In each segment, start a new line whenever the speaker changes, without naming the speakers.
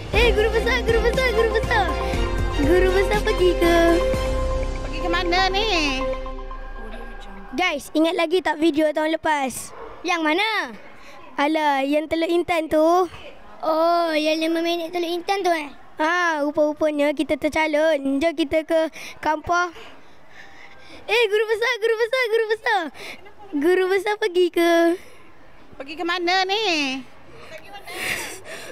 Guru besar, guru besar, guru besar. Guru besar pergi ke?
Pergi ke mana ni?
Guys, ingat lagi tak video tahun lepas? Yang mana? Alah, yang Teluk Intan tu. Oh, yang 5 minit Teluk Intan tu rupa-rupanya kita tercalon. Jom kita ke kampung. Guru besar, guru besar, guru besar. Guru besar pergi ke?
Pergi ke mana ni?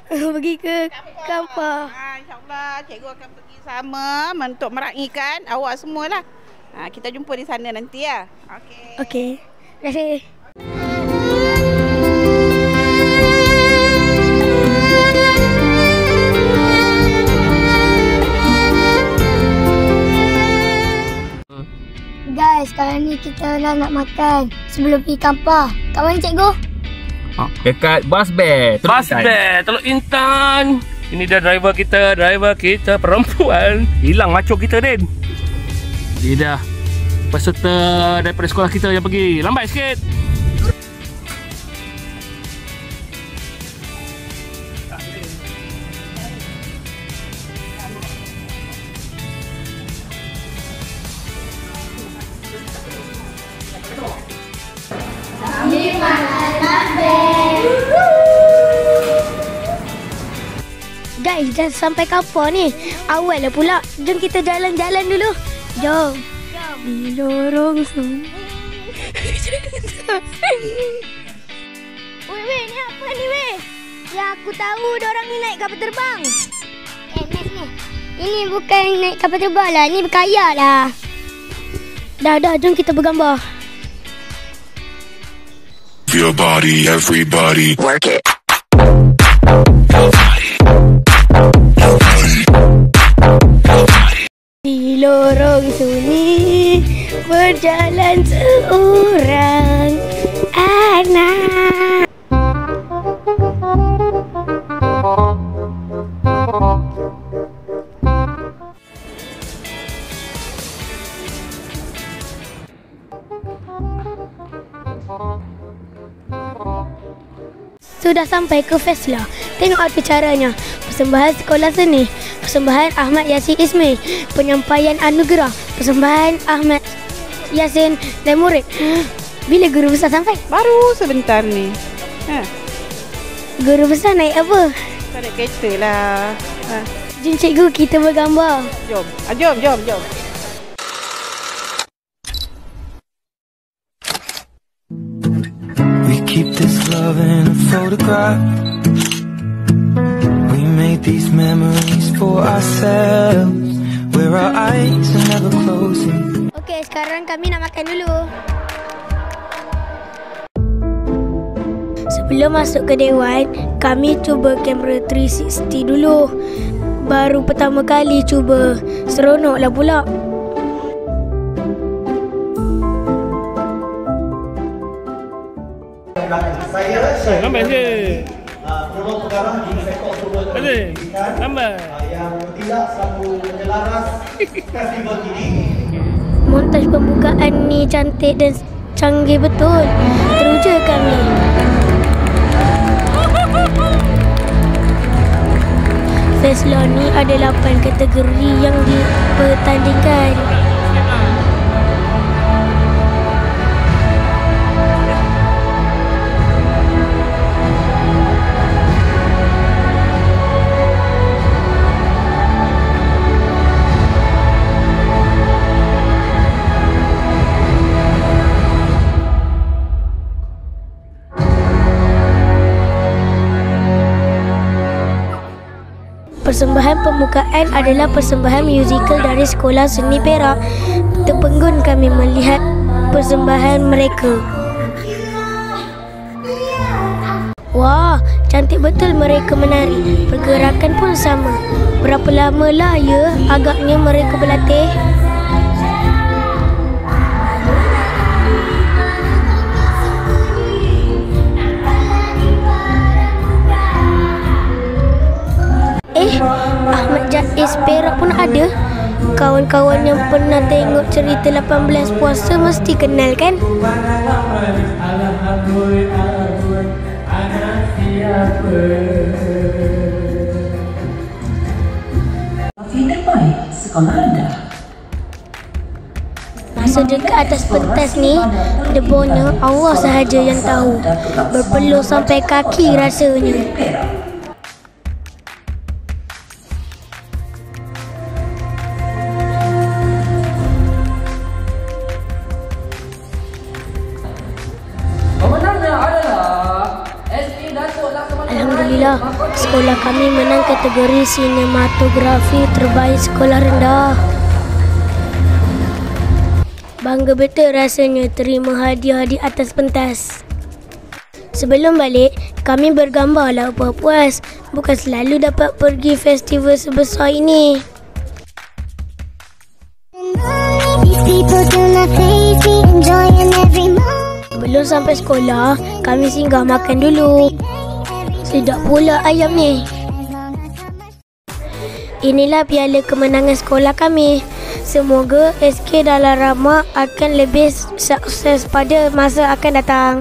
Pergi ke kampung.
InsyaAllah cikgu akan pergi sama untuk meraihkan awak semualah. Kita jumpa di sana nanti ya.
Okey. Terima kasih. Guys, sekarang ni kita nak makan sebelum pergi kampung. Kat mana cikgu?
Dekat bus bay.
Bus bay Teluk Intan. Ini dia driver kita perempuan. Hilang maco kita, Din. Dia dah peserta daripada sekolah kita yang pergi. Lambat sikit.
Guys, dah sampai kampung ni. Awal lah pula. Jom kita jalan-jalan dulu. Jom. Di lorong sunyi. Weh, ni apa ni weh? Ya, aku tahu diorang ni naik kapal terbang. Mes ni. Ini bukan naik kapal terbang lah. Ni berkayak lah. Dah, jom kita bergambar.
Your body, everybody. Work it.
Di lorong sunyi berjalan seorang anak. Sudah sampai ke Fesla. Tengok apa caranya. Persembahan sekolah seni, persembahan Ahmad Yasin Ismail, penyampaian anugerah, persembahan Ahmad Yasin dan murid. Bila guru besar sampai?
Baru sebentar ni.
Guru besar naik apa?
Naik kereta lah.
Jom cikgu, kita bergambar.
Jom. Jom.
We keep this love in a photograph. We made these memories for ourselves, where our eyes are never closing.
Okey, sekarang kami nak makan dulu. Sebelum masuk ke Dewan, kami cuba kamera 360 dulu. Baru pertama kali cuba, seronoklah pula.
Lambat sikit.
Peluang perkara di sektor turun
lambat.
yang tidak selalu menyelaras festival ini.
Montaj pembukaan ni cantik dan canggih betul. Teruja kami. Fesla ni ada 8 kategori yang dipertandingkan. Persembahan pembukaan adalah persembahan musikal dari Sekolah Seni Perak. Terpenggun kami melihat persembahan mereka. Wah, cantik betul mereka menari. Pergerakan pun sama. Berapa lamalah ya agaknya mereka berlatih? Ahmad Jais Perak pun ada. Kawan-kawan yang pernah tengok cerita 18 puasa mesti kenal kan?
sekolah rendah.
Masa dekat atas pentas ni, debunya Allah sahaja yang tahu. Berpeluh sampai kaki rasanya. Alhamdulillah, sekolah kami menang kategori sinematografi terbaik sekolah rendah. Bangga betul rasanya terima hadiah di atas pentas. Sebelum balik, kami bergambarlah puas-puas. Bukan selalu dapat pergi festival sebesar ini. Sebelum sampai sekolah, kami singgah makan dulu. Sedap pula ayam ni. Inilah piala kemenangan sekolah kami. Semoga SK Dalaran Rahmah akan lebih sukses pada masa akan datang.